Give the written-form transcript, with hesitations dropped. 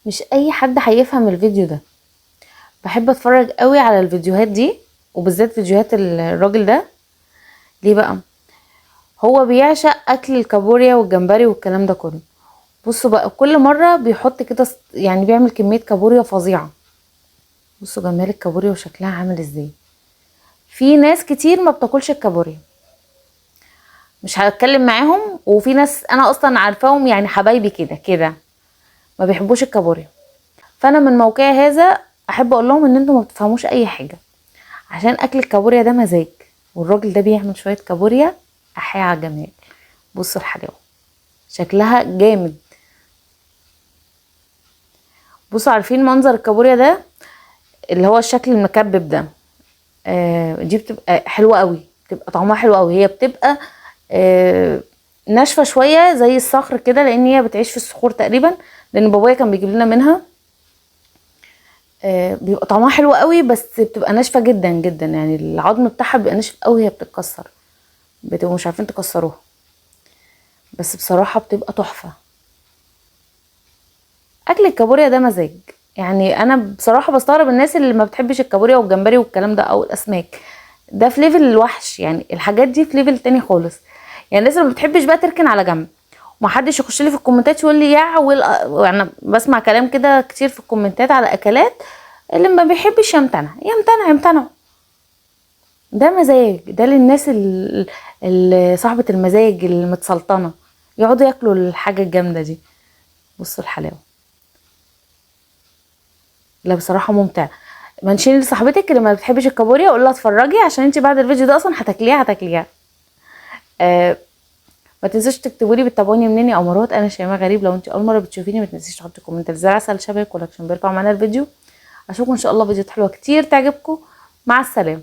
مش اي حد هيفهم الفيديو ده. بحب اتفرج قوي على الفيديوهات دي، وبالذات فيديوهات الراجل ده. ليه بقى؟ هو بيعشق اكل الكابوريا والجمبري والكلام ده كله. بصوا بقى، كل مره بيحط كده يعني بيعمل كميه كابوريا فظيعه. بصوا جمال الكابوريا وشكلها عامل ازاي. في ناس كتير ما بتاكلش الكابوريا، مش هتكلم معاهم، وفي ناس انا اصلا عارفاهم يعني حبايبي كده كده ما بيحبوش الكابوريا. فانا من موقعي هذا احب اقول لهم ان انتوا ما بتفهموش اي حاجه، عشان اكل الكابوريا ده مزاج، والراجل ده بيعمل شويه كابوريا احيا على جمال. بصوا الحلاوه، شكلها جامد. بصوا عارفين منظر الكابوريا ده اللي هو الشكل المكبب ده؟ دي بتبقى حلوه قوي، بتبقى طعمها حلو قوي. هي بتبقى ناشفه شويه زي الصخر كده، لان هي بتعيش في الصخور تقريبا، لان بابايا كان بيجيب لنا منها. بيبقى طعمها حلو قوي، بس بتبقى ناشفه جدا جدا، يعني العظم بتاعها بيبقى ناشف قوي، هي بتتكسر، بتبقوا مش عارفين تكسروها. بس بصراحه بتبقى تحفه. اكل الكابوريا ده مزاج. يعني انا بصراحه بستغرب الناس اللي ما بتحبش الكابوريا والجمبري والكلام ده او الاسماك. ده في ليفل الوحش، يعني الحاجات دي في ليفل تاني خالص. يعني الناس اللي ما بتحبش بقى تركن على جنب، ومحدش يخش لي في الكومنتات يقول لي يعني بسمع كلام كده كتير في الكومنتات على اكلات. اللي ما بيحبش يمتنع يمتنع يمتنع. ده مزاج، ده للناس اللي صاحبة المزاج المتسلطنة، يقعدوا ياكلوا الحاجة الجامدة دي. بصوا الحلاوة. لا بصراحة ممتع. منشين لصاحبتك اللي ما بتحبش الكابوريا، قول لها اتفرجي، عشان انت بعد الفيديو ده اصلا هتاكليها. آه ما تنسوش تكتبوا لي بتتابعوني منين يا امارات. انا شيماء غريب. لو انت اول مره بتشوفيني ما تنسيش تحطي كومنت زي عسل شبك ولايك عشان بيرفع معانا الفيديو. اشوفكم ان شاء الله فيديوهات حلوه كتير تعجبكم. مع السلامه.